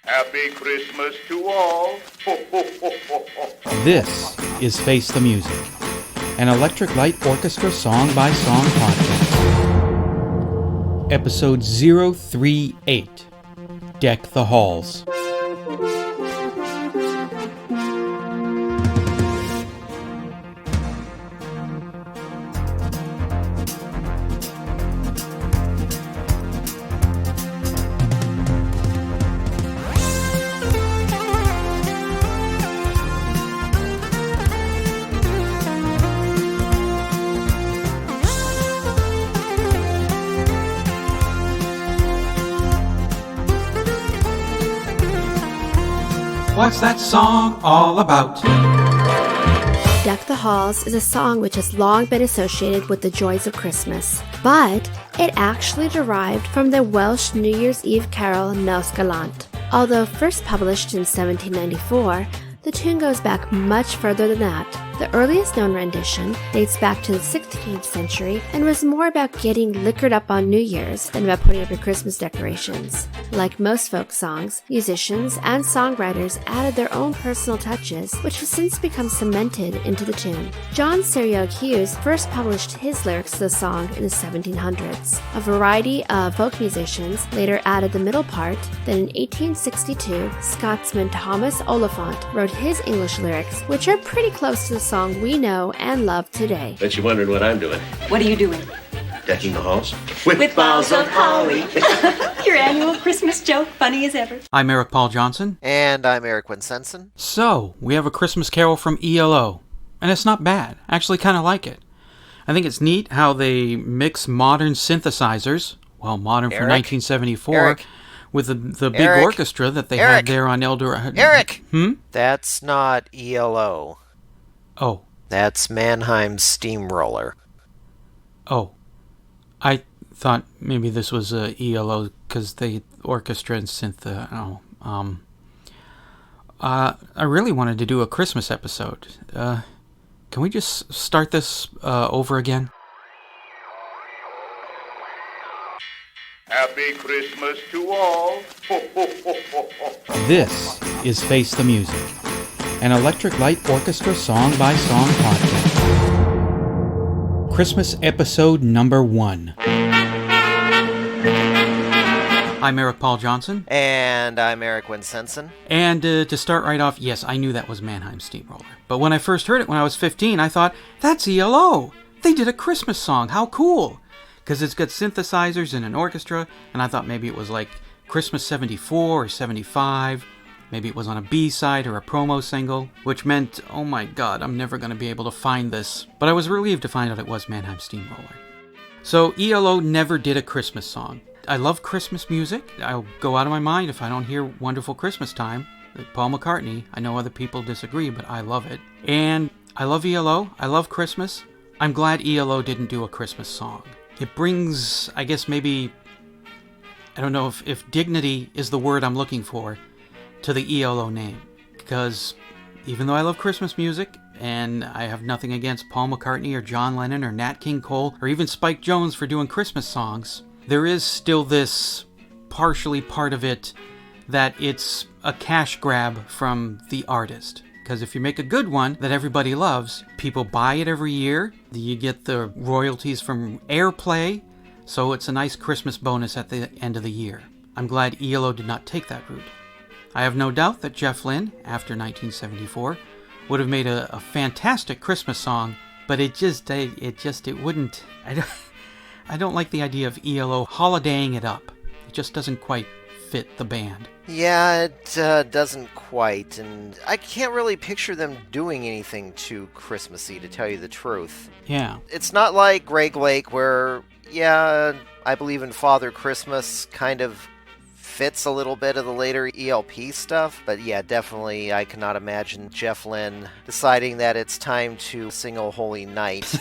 Happy Christmas to all. This is Face the Music, an Electric Light Orchestra song-by-song podcast. Episode 038, Deck the Halls. What's that song all about? Deck the Halls is a song which has long been associated with the joys of Christmas, but it actually derived from the Welsh New Year's Eve carol Nos Galant. Although first published in 1794, the tune goes back much further than that. The earliest known rendition dates back to the 16th century and was more about getting liquored up on New Year's than about putting up your Christmas decorations. Like most folk songs, musicians and songwriters added their own personal touches, which has since become cemented into the tune. John Ceiriog Hughes first published his lyrics to the song in the 1700s. A variety of folk musicians later added the middle part. Then in 1862, Scotsman Thomas Oliphant wrote his English lyrics, which are pretty close to the song we know and love today. Bet you're wondering what I'm doing. What are you doing? Decking the halls. With boughs of holly. Your annual Christmas joke, funny as ever. I'm Eric Paul Johnson. And I'm Eric Winsenson. So, we have a Christmas carol from E.L.O. And it's not bad. I actually kind of like it. I think it's neat how they mix modern synthesizers, well, modern for 1974, with the big orchestra that they had there on Eldor. Eric! That's not E.L.O. Oh. That's Mannheim's Steamroller. Oh. I thought maybe this was E.L.O. because they orchestra and synth. I really wanted to do a Christmas episode. Can we just start this over again? Happy Christmas to all. This is Face the Music, an Electric Light Orchestra song-by-song podcast. Christmas episode number 1. I'm Eric Paul Johnson. And I'm Eric Winsenson. And to start right off, yes, I knew that was Mannheim Steamroller. But when I first heard it when I was 15, I thought, that's E.L.O. They did a Christmas song. How cool. Because it's got synthesizers and an orchestra, and I thought maybe it was like Christmas 74 or 75. Maybe it was on a B-side or a promo single, which meant, oh my god, I'm never going to be able to find this. But I was relieved to find out it was Mannheim Steamroller. So E.L.O. never did a Christmas song. I love Christmas music. I'll go out of my mind if I don't hear Wonderful Christmas Time. Like Paul McCartney. I know other people disagree, but I love it. And I love E.L.O. I love Christmas. I'm glad E.L.O. didn't do a Christmas song. It brings, I guess maybe, I don't know if dignity is the word I'm looking for, to the E.L.O. name. Because even though I love Christmas music, and I have nothing against Paul McCartney or John Lennon or Nat King Cole or even Spike Jones for doing Christmas songs, there is still this partially part of it that it's a cash grab from the artist. Because if you make a good one that everybody loves, people buy it every year. You get the royalties from airplay, so it's a nice Christmas bonus at the end of the year. I'm glad E.L.O. did not take that route. I have no doubt that Jeff Lynne, after 1974, would have made a fantastic Christmas song, but it wouldn't. I don't like the idea of E.L.O. holidaying it up. It just doesn't quite fit the band. Yeah, it doesn't quite, and I can't really picture them doing anything too Christmassy, to tell you the truth. Yeah. It's not like Greg Lake, where, yeah, I Believe in Father Christmas kind of fits a little bit of the later ELP stuff, but yeah, definitely I cannot imagine Jeff Lynne deciding that it's time to sing O Holy Night.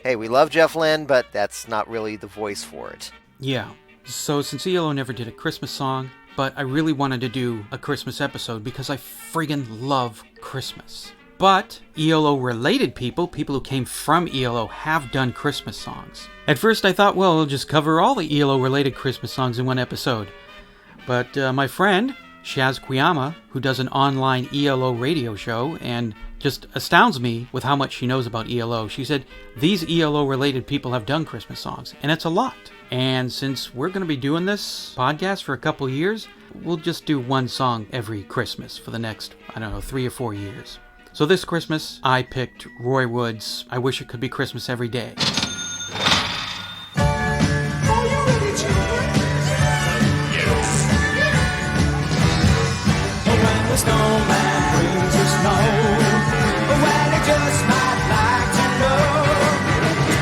Hey, we love Jeff Lynne, but that's not really the voice for it. Yeah. So since E.L.O. never did a Christmas song, but I really wanted to do a Christmas episode because I friggin' love Christmas. But E.L.O. related people who came from E.L.O. have done Christmas songs. At first I thought, well, we'll just cover all the E.L.O. related Christmas songs in one episode. But my friend, Shaz Kuyama, who does an online E.L.O. radio show and just astounds me with how much she knows about E.L.O. She said, these E.L.O. related people have done Christmas songs, and it's a lot. And since we're going to be doing this podcast for a couple years, we'll just do one song every Christmas for the next, 3 or 4 years. So this Christmas, I picked Roy Wood's I Wish It Could Be Christmas Every Day. The snowman brings the snow. Well, he just might like to know.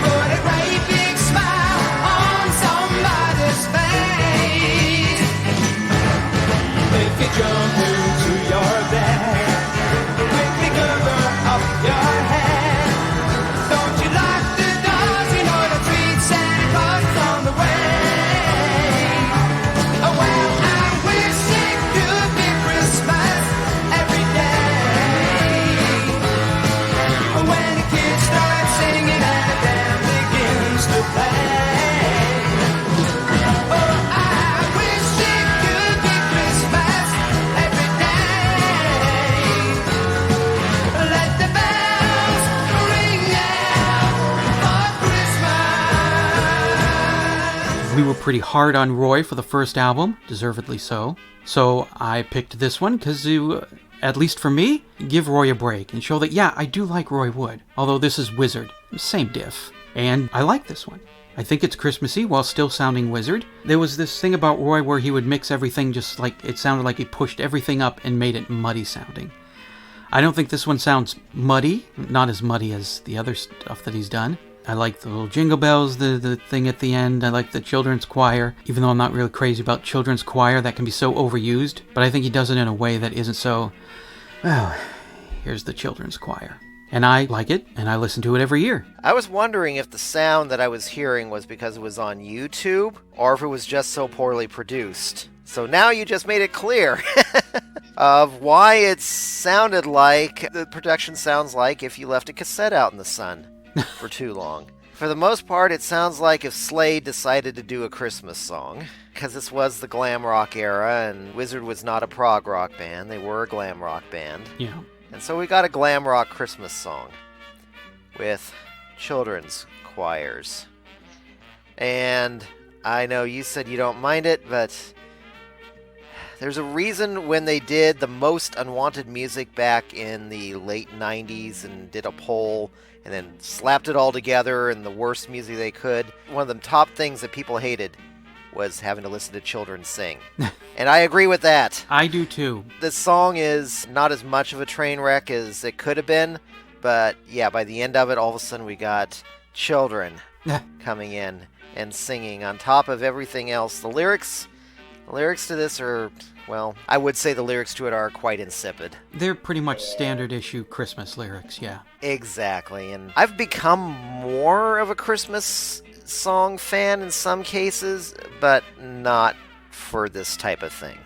Put a great big smile on somebody's face. If you jump into your bed, quickly cover up your head. Don't you lock the doors, you know the treat Santa Claus is on the way. Oh, well, I wish it could be Christmas every day. When the kids start singing and the band begins to play. Oh, I wish it could be Christmas every day. Let the bells ring out for Christmas. We were pretty hard on Roy for the first album, deservedly so. So I picked this one because, at least for me, give Roy a break and show that, yeah, I do like Roy Wood. Although this is Wizard. Same diff. And I like this one. I think it's Christmassy while still sounding Wizard. There was this thing about Roy where he would mix everything just like, it sounded like he pushed everything up and made it muddy sounding. I don't think this one sounds muddy, not as muddy as the other stuff that he's done. I like the little jingle bells, the thing at the end. I like the children's choir, even though I'm not really crazy about children's choir. That can be so overused, but I think he does it in a way that isn't so, well, here's the children's choir. And I like it, and I listen to it every year. I was wondering if the sound that I was hearing was because it was on YouTube, or if it was just so poorly produced. So now you just made it clear of why it sounded like the production sounds like if you left a cassette out in the sun for too long. For the most part, it sounds like if Slade decided to do a Christmas song, because this was the glam rock era, and Wizard was not a prog rock band. They were a glam rock band. Yeah. And so we got a glam rock Christmas song with children's choirs. And I know you said you don't mind it, but there's a reason when they did the most unwanted music back in the late 90s and did a poll and then slapped it all together and the worst music they could. One of the top things that people hated was having to listen to children sing. And I agree with that. I do too. This song is not as much of a train wreck as it could have been, but yeah, by the end of it, all of a sudden we got children coming in and singing on top of everything else. The lyrics to this are, well, I would say the lyrics to it are quite insipid. They're pretty much standard issue Christmas lyrics, yeah. Exactly, and I've become more of a Christmas song fan in some cases, but not for this type of thing.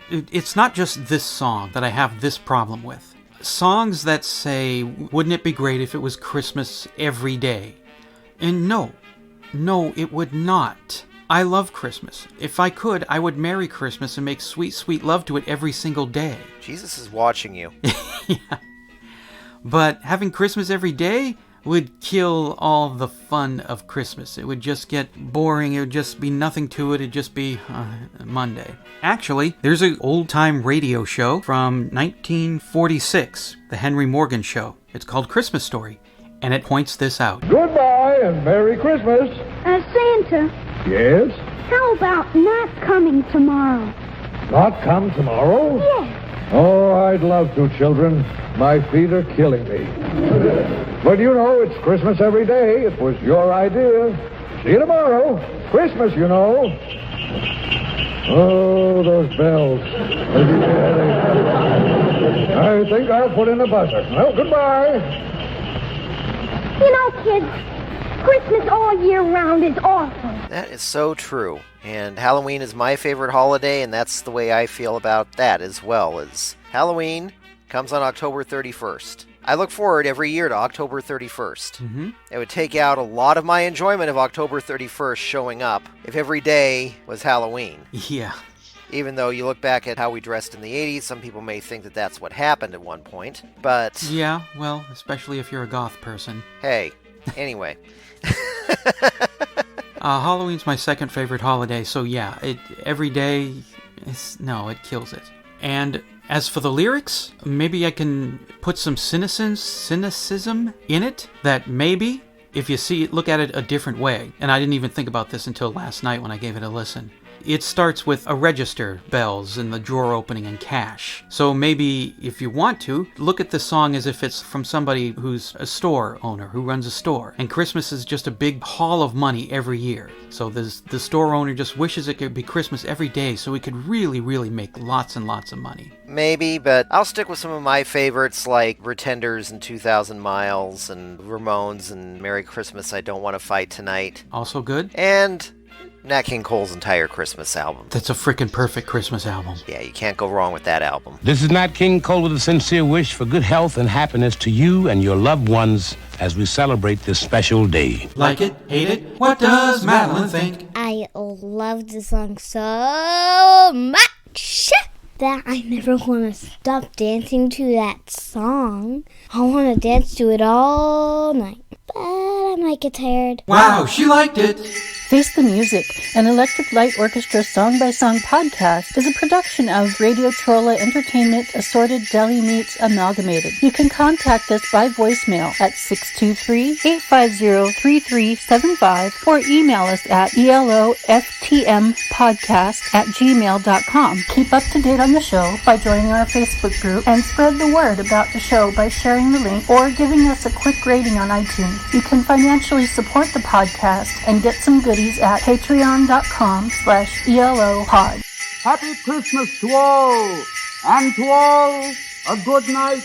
It's not just this song that I have this problem with. Songs that say, wouldn't it be great if it was Christmas every day? And no, it would not. I love Christmas. If I could, I would marry Christmas and make sweet, sweet love to it every single day. Jesus is watching you. Yeah. But having Christmas every day would kill all the fun of Christmas. It would just get boring. It would just be nothing to it. It'd just be Monday. Actually, there's an old-time radio show from 1946, The Henry Morgan Show. It's called Christmas Story, and it points this out. Goodbye and Merry Christmas. Santa, Yes? how about not coming tomorrow? Not come tomorrow? Yes. Oh, I'd love to, children. My feet are killing me. But you know, it's Christmas every day. It was your idea. See you tomorrow. Christmas, you know. Oh, those bells. I think I'll put in a buzzer. Well, goodbye. You know, kids, Christmas all year round is awful. That is so true. And Halloween is my favorite holiday, and that's the way I feel about that as well. As Halloween comes on October 31st. I look forward every year to October 31st. Mm-hmm. It would take out a lot of my enjoyment of October 31st showing up if every day was Halloween. Yeah. Even though you look back at how we dressed in the 80s, some people may think that that's what happened at one point. But... Yeah, well, especially if you're a goth person. Hey, anyway. Halloween's my second favorite holiday, so yeah, every day, it kills it. And as for the lyrics, maybe I can put some cynicism in it, that maybe, if you look at it a different way, and I didn't even think about this until last night when I gave it a listen. It starts with a register, bells, and the drawer opening and cash. So maybe, if you want to, look at the song as if it's from somebody who's a store owner, who runs a store. And Christmas is just a big haul of money every year. So the store owner just wishes it could be Christmas every day so he could really, really make lots and lots of money. Maybe, but I'll stick with some of my favorites like Pretenders and 2,000 Miles and Ramones and Merry Christmas, I Don't Want to Fight Tonight. Also good. And Nat King Cole's entire Christmas album. That's a frickin' perfect Christmas album. Yeah, you can't go wrong with that album. This is Nat King Cole with a sincere wish for good health and happiness to you and your loved ones as we celebrate this special day. Like it? Hate it? What does Madeline think? I love the song so much that I never want to stop dancing to that song. I want to dance to it all night, but I might get tired. Wow, she liked it! Face the Music, an Electric Light Orchestra song-by-song podcast, is a production of Radio Trolla Entertainment Assorted Deli Meats Amalgamated. You can contact us by voicemail at 623-850-3375 or email us at eloftmpodcast@gmail.com. Keep up to date on the show by joining our Facebook group and spread the word about the show by sharing the link or giving us a quick rating on iTunes. You can financially support the podcast and get some goodies at patreon.com/ELOpod. Happy Christmas to all, and to all a good night